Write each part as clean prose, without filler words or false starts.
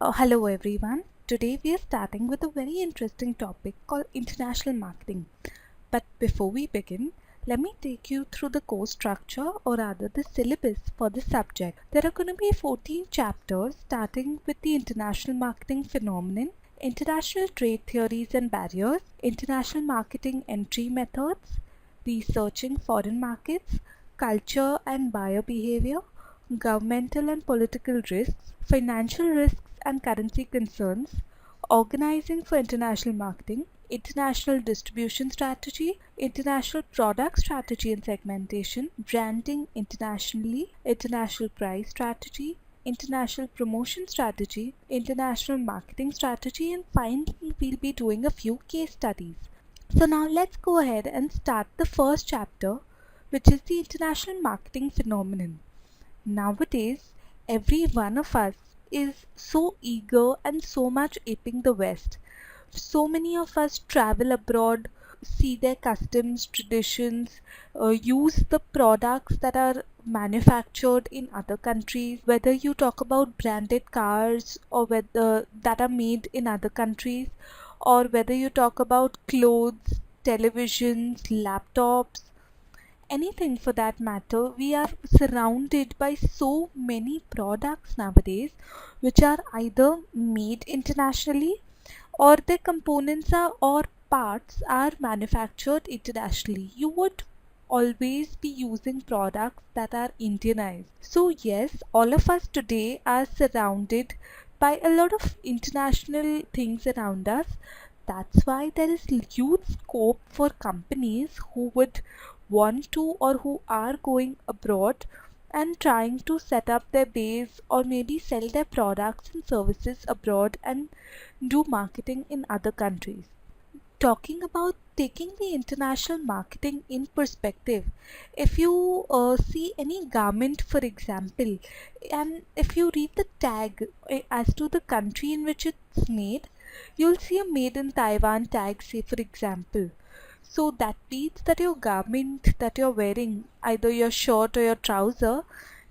Hello everyone. Today we are starting with a very interesting topic called international marketing. But before we begin, let me take you through the course structure or rather the syllabus for the subject. There are going to be 14 chapters starting with the international marketing phenomenon, international trade theories and barriers, international marketing entry methods, researching foreign markets, culture and buyer behavior, governmental and political risks, financial risks and currency concerns, organizing for international marketing, international distribution strategy, international product strategy and segmentation, branding internationally, international price strategy, international promotion strategy, international marketing strategy, and finally, we'll be doing a few case studies. So, now let's go ahead and start the first chapter, which is the international marketing phenomenon. Nowadays, every one of us is so eager and so much aping the West. So many of us travel abroad, see their customs, traditions, use the products that are manufactured in other countries, whether you talk about branded cars or whether that are made in other countries, or whether you talk about clothes, televisions, laptops, anything for that matter. We are surrounded by so many products nowadays which are either made internationally or their components are or parts are manufactured internationally. You would always be using products that are Indianized. So yes, all of us today are surrounded by a lot of international things around us. That's why there is huge scope for companies who would want to or who are going abroad and trying to set up their base or maybe sell their products and services abroad and do marketing in other countries. Talking about taking the international marketing in perspective, if you see any garment, for example, and if you read the tag as to the country in which it's made, you'll see a made in Taiwan tag, say, for example. So that means that your garment that you're wearing, either your shirt or your trouser,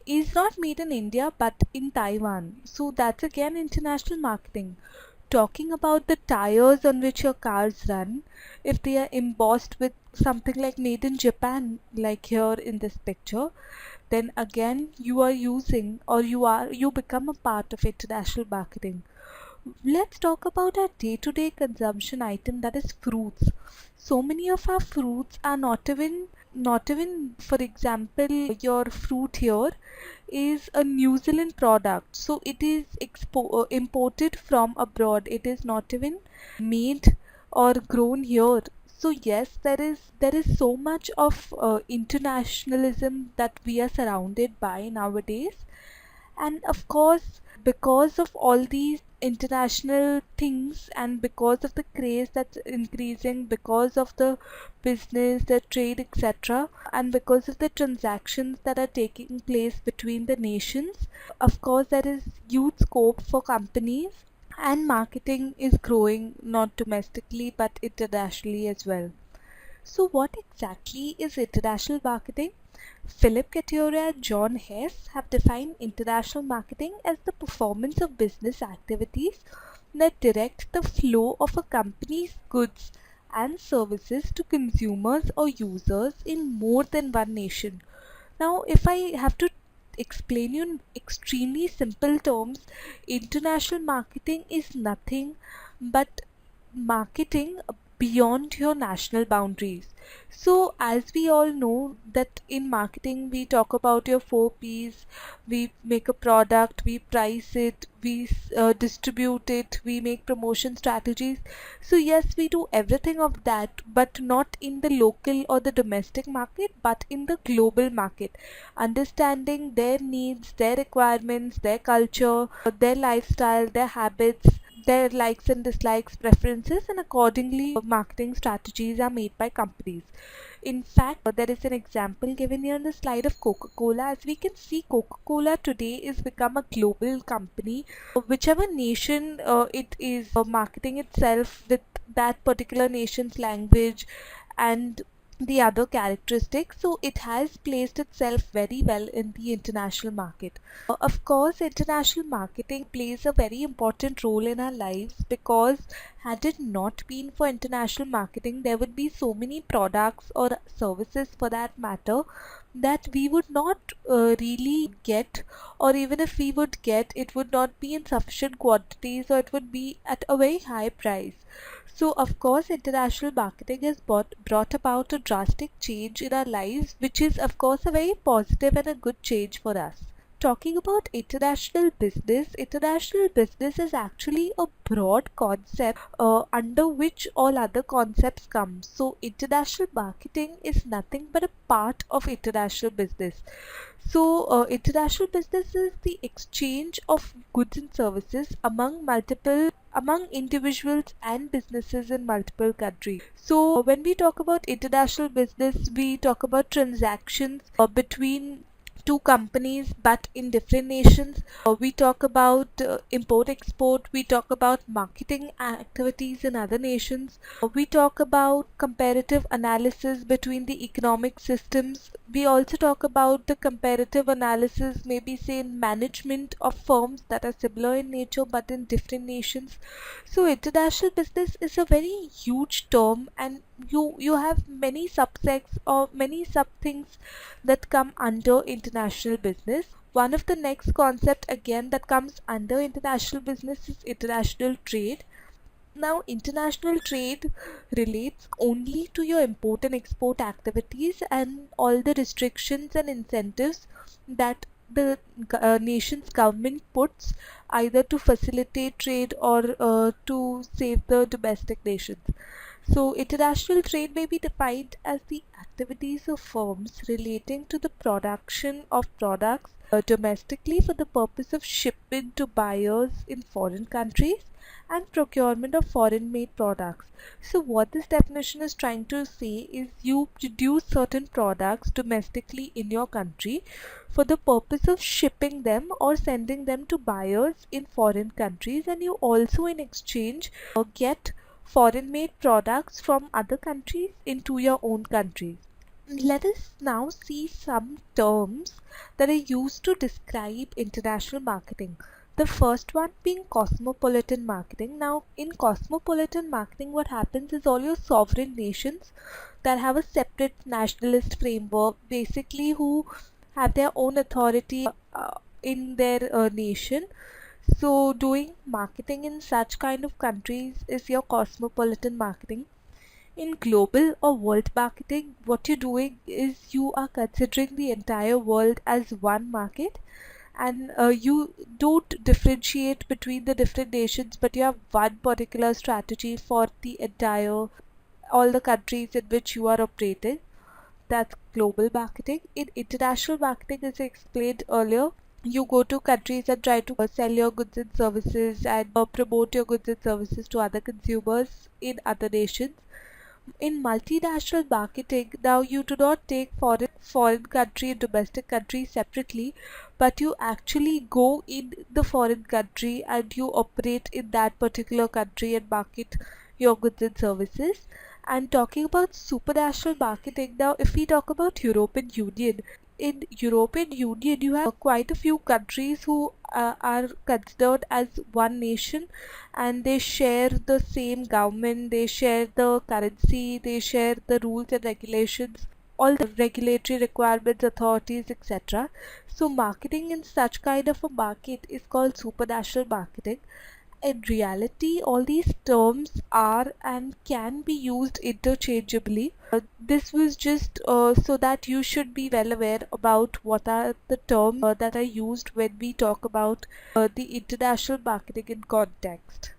is not made in India but in Taiwan. So that's again international marketing. Talking about the tires on which your cars run, if they are embossed with something like made in Japan, like here in this picture, then again you are using or you become a part of international marketing. Let's talk about our day-to-day consumption item, that is fruits. So many of our fruits are not even, for example, your fruit here is a New Zealand product, so it is imported from abroad. It is not even made or grown here. So yes, there is so much of internationalism that we are surrounded by nowadays. And of course, because of all these international things and because of the craze that's increasing, because of the business, the trade, etc., and because of the transactions that are taking place between the nations, of course, there is huge scope for companies, and marketing is growing not domestically but internationally as well. So, what exactly is international marketing? Philip Couture and John Hess have defined international marketing as the performance of business activities that direct the flow of a company's goods and services to consumers or users in more than one nation. Now, if I have to explain you in extremely simple terms, international marketing is nothing but marketing beyond your national boundaries. So, as we all know, that in marketing we talk about your 4 P's. We make a product, we price it, we distribute it, we make promotion strategies. So, yes, we do everything of that, but not in the local or the domestic market, but in the global market. Understanding their needs, their requirements, their culture, their lifestyle, their habits, their likes and dislikes, preferences, and accordingly, marketing strategies are made by companies. In fact, there is an example given here on the slide of Coca-Cola. As we can see, Coca-Cola today is become a global company. Whichever nation it is marketing itself with that particular nation's language and the other characteristics, so it has placed itself very well in the international market. Of course, international marketing plays a very important role in our lives, because had it not been for international marketing, there would be so many products or services for that matter that we would not really get, or even if we would get, it would not be in sufficient quantities, or it would be at a very high price. So, of course, international marketing has brought about a drastic change in our lives, which is, of course, a very positive and a good change for us. Talking about international business is actually a broad concept under which all other concepts come. So, international marketing is nothing but a part of international business. So, international business is the exchange of goods and services among individuals and businesses in multiple countries. So, when we talk about international business, we talk about transactions between two companies but in different nations. We talk about import export, we talk about marketing activities in other nations, we talk about comparative analysis between the economic systems. We also talk about the comparative analysis, maybe say in management of firms that are similar in nature but in different nations. So international business is a very huge term, and you have many subsects or many sub things that come under international business. One of the next concept again that comes under international business is international trade. Now, international trade relates only to your import and export activities and all the restrictions and incentives that the nation's government puts either to facilitate trade or to save the domestic nations. So, international trade may be defined as the activities of firms relating to the production of products domestically for the purpose of shipment to buyers in foreign countries and procurement of foreign made products. So, what this definition is trying to say is you produce certain products domestically in your country for the purpose of shipping them or sending them to buyers in foreign countries, and you also, in exchange, get foreign made products from other countries into your own country. Let us now see some terms that are used to describe international marketing. The first one being cosmopolitan marketing. Now, in cosmopolitan marketing, what happens is all your sovereign nations that have a separate nationalist framework, basically, who have their own authority in their nation. So, doing marketing in such kind of countries is your cosmopolitan marketing. In global or world marketing, what you're doing is you are considering the entire world as one market, and you don't differentiate between the different nations, but you have one particular strategy for the entire all the countries in which you are operating. That's global marketing. In international marketing, as I explained earlier, you go to countries and try to sell your goods and services and promote your goods and services to other consumers in other nations. In multinational marketing, now you do not take foreign country and domestic country separately, but you actually go in the foreign country and you operate in that particular country and market your goods and services. And talking about supranational marketing, now if we talk about European Union, in European Union you have quite a few countries who are considered as one nation, and they share the same government, they share the currency, they share the rules and regulations, all the regulatory requirements, authorities, etc. So marketing in such kind of a market is called supranational marketing. In reality, all these terms are and can be used interchangeably. This was just so that you should be well aware about what are the terms that are used when we talk about the international marketing in context.